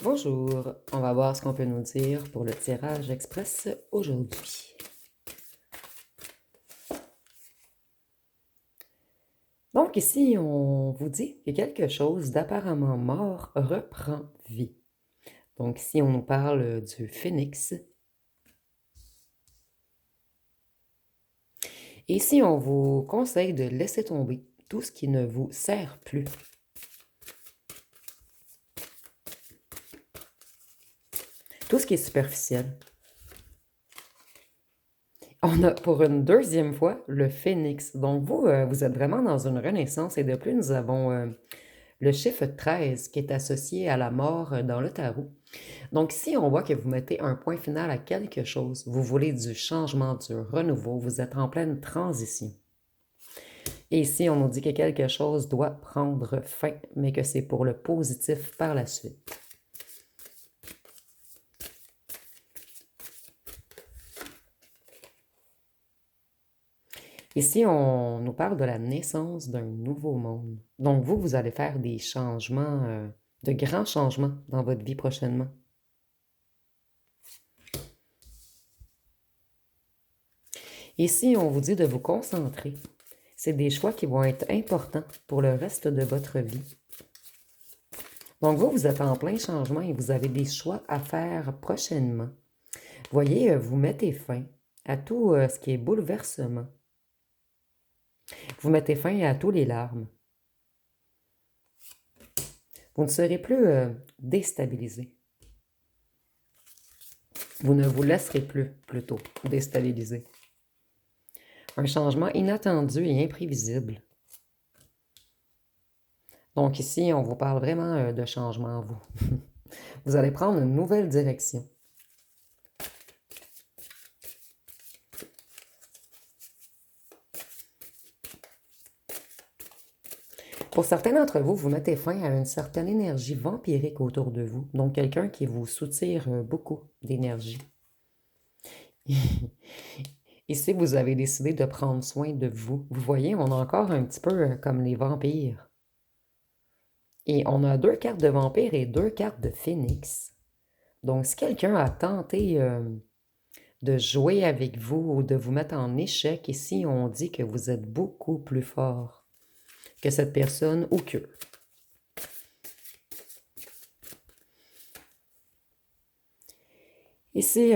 Bonjour, on va voir ce qu'on peut nous dire pour le tirage express aujourd'hui. Donc ici, on vous dit que quelque chose d'apparemment mort reprend vie. Donc ici, on nous parle du phénix. Et ici, on vous conseille de laisser tomber tout ce qui ne vous sert plus. Tout ce qui est superficiel. On a pour une deuxième fois le phénix. Donc vous, vous êtes vraiment dans une renaissance et de plus, nous avons le chiffre 13 qui est associé à la mort dans le tarot. Donc ici, on voit que vous mettez un point final à quelque chose. Vous voulez du changement, du renouveau. Vous êtes en pleine transition. Et ici, on nous dit que quelque chose doit prendre fin, mais que c'est pour le positif par la suite. Ici, on nous parle de la naissance d'un nouveau monde. Donc vous, vous allez faire des changements, de grands changements dans votre vie prochainement. Ici, on vous dit de vous concentrer. C'est des choix qui vont être importants pour le reste de votre vie. Donc vous, vous êtes en plein changement et vous avez des choix à faire prochainement. Voyez, vous mettez fin à tout ce qui est bouleversement. Vous mettez fin à tous les larmes. Vous ne serez plus déstabilisé. Vous ne vous laisserez plus, plutôt, déstabiliser. Un changement inattendu et imprévisible. Donc ici, on vous parle vraiment de changement, vous. Vous allez prendre une nouvelle direction. Pour certains d'entre vous, vous mettez fin à une certaine énergie vampirique autour de vous. Donc quelqu'un qui vous soutire beaucoup d'énergie. Ici, vous avez décidé de prendre soin de vous. Vous voyez, on a encore un petit peu comme les vampires. Et on a 2 cartes de vampire et 2 cartes de phénix. Donc, si quelqu'un a tenté de jouer avec vous ou de vous mettre en échec, ici, on dit que vous êtes beaucoup plus fort que cette personne ou que. Ici,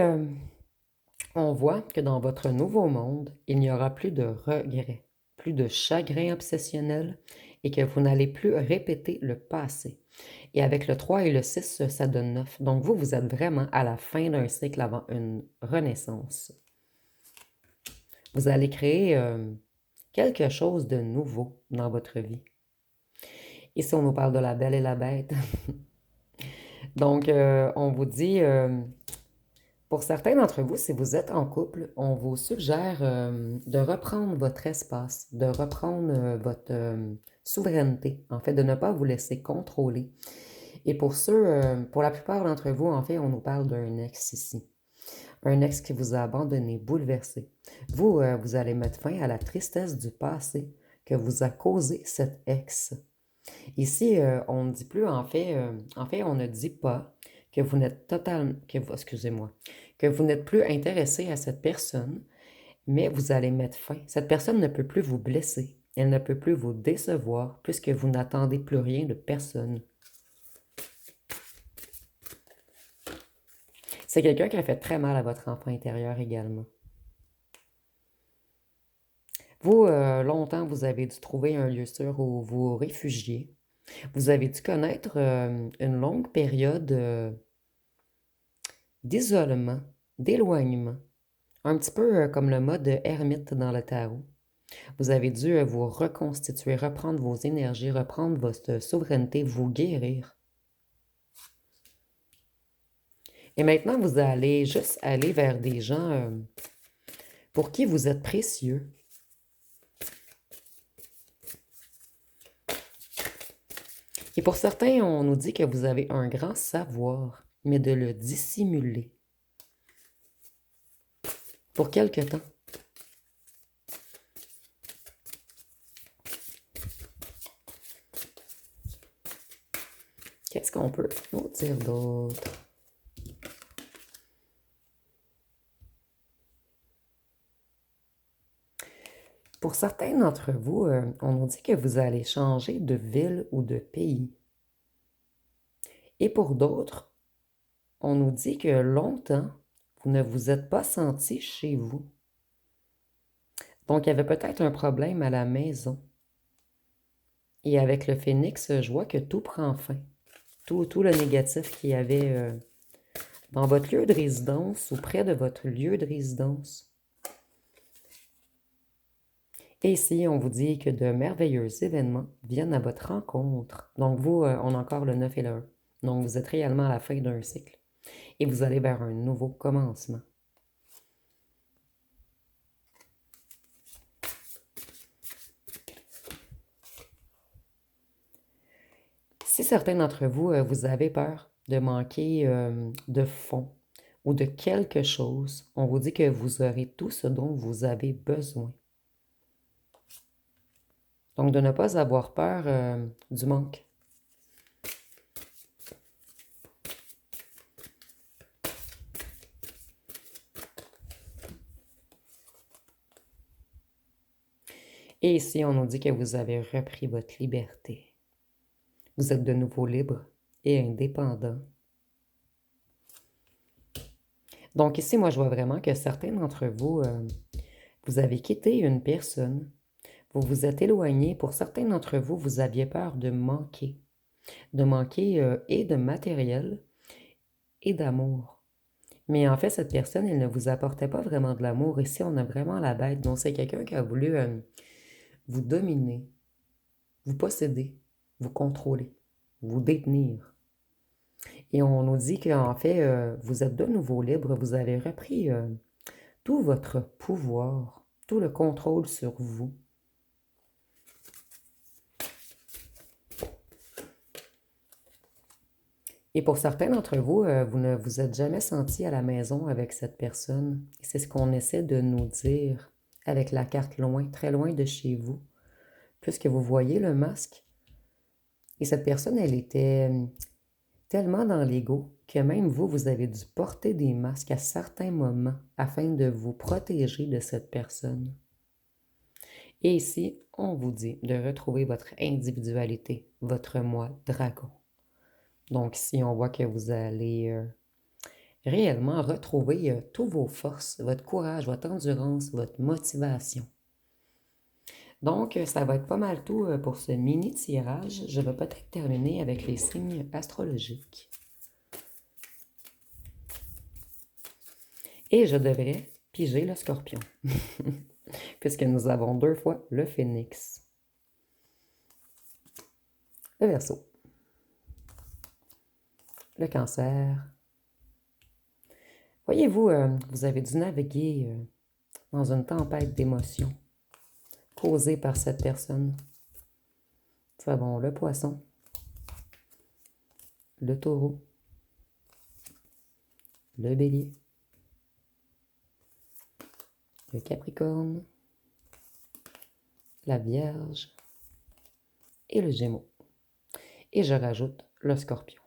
on voit que dans votre nouveau monde, il n'y aura plus de regrets, plus de chagrin obsessionnel et que vous n'allez plus répéter le passé. Et avec le 3 et le 6, ça donne 9. Donc vous, vous êtes vraiment à la fin d'un cycle avant une renaissance. Vous allez créer quelque chose de nouveau dans votre vie. Ici, on nous parle de la belle et la bête. Donc, on vous dit, pour certains d'entre vous, si vous êtes en couple, on vous suggère de reprendre votre espace, de reprendre votre souveraineté, en fait, de ne pas vous laisser contrôler. Et pour ceux, pour la plupart d'entre vous, en fait, on nous parle d'un ex ici. Un ex qui vous a abandonné, bouleversé. Vous, vous allez mettre fin à la tristesse du passé que vous a causé cet ex. Ici, on ne dit plus, en fait, on ne dit pas que vous n'êtes totalement, excusez-moi, que vous n'êtes plus intéressé à cette personne, mais vous allez mettre fin. Cette personne ne peut plus vous blesser. Elle ne peut plus vous décevoir puisque vous n'attendez plus rien de personne. C'est quelqu'un qui a fait très mal à votre enfant intérieur également. Vous, longtemps, vous avez dû trouver un lieu sûr où vous réfugiez. Vous avez dû connaître une longue période d'isolement, d'éloignement, un petit peu comme le mode ermite dans le tarot. Vous avez dû vous reconstituer, reprendre vos énergies, reprendre votre souveraineté, vous guérir. Et maintenant, vous allez juste aller vers des gens pour qui vous êtes précieux. Et pour certains, on nous dit que vous avez un grand savoir, mais de le dissimuler. Pour quelque temps. Qu'est-ce qu'on peut nous dire d'autre? Pour certains d'entre vous, on nous dit que vous allez changer de ville ou de pays. Et pour d'autres, on nous dit que longtemps, vous ne vous êtes pas senti chez vous. Donc, il y avait peut-être un problème à la maison. Et avec le phénix, je vois que tout prend fin. Tout le négatif qu'il y avait dans votre lieu de résidence ou près de votre lieu de résidence. Et ici, on vous dit que de merveilleux événements viennent à votre rencontre. Donc, vous, on a encore le 9 et le 1. Donc, vous êtes réellement à la fin d'un cycle. Et vous allez vers un nouveau commencement. Si certains d'entre vous, vous avez peur de manquer de fonds ou de quelque chose, on vous dit que vous aurez tout ce dont vous avez besoin. Donc, de ne pas avoir peur du manque. Et ici, on nous dit que vous avez repris votre liberté. Vous êtes de nouveau libre et indépendant. Donc ici, moi, je vois vraiment que certains d'entre vous, vous avez quitté une personne, vous vous êtes éloigné. Pour certains d'entre vous, vous aviez peur de manquer et de matériel et d'amour. Mais en fait, cette personne, elle ne vous apportait pas vraiment de l'amour. Ici, on a vraiment la bête. Donc, c'est quelqu'un qui a voulu vous dominer, vous posséder, vous contrôler, vous détenir. Et on nous dit qu'en fait, vous êtes de nouveau libre, vous avez repris tout votre pouvoir, tout le contrôle sur vous. Et pour certains d'entre vous, vous ne vous êtes jamais senti à la maison avec cette personne. Et c'est ce qu'on essaie de nous dire avec la carte loin, très loin de chez vous. Puisque vous voyez le masque. Et cette personne, elle était tellement dans l'ego que même vous, vous avez dû porter des masques à certains moments afin de vous protéger de cette personne. Et ici, on vous dit de retrouver votre individualité, votre moi dragon. Donc ici, on voit que vous allez réellement retrouver toutes vos forces, votre courage, votre endurance, votre motivation. Donc, ça va être pas mal tout pour ce mini-tirage. Je vais peut-être terminer avec les signes astrologiques. Et je devrais piger le scorpion, puisque nous avons 2 fois le phénix. Le Verseau. Le Cancer. Voyez-vous, vous avez dû naviguer dans une tempête d'émotions causée par cette personne. Nous avons le Poisson, le Taureau, le Bélier, le Capricorne, la Vierge et le Gémeaux. Et je rajoute le Scorpion,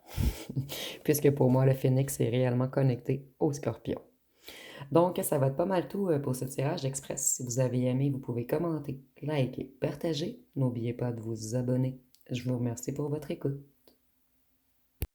puisque pour moi, le Phénix est réellement connecté au Scorpion. Donc, ça va être pas mal tout pour ce tirage express. Si vous avez aimé, vous pouvez commenter, liker, partager. N'oubliez pas de vous abonner. Je vous remercie pour votre écoute.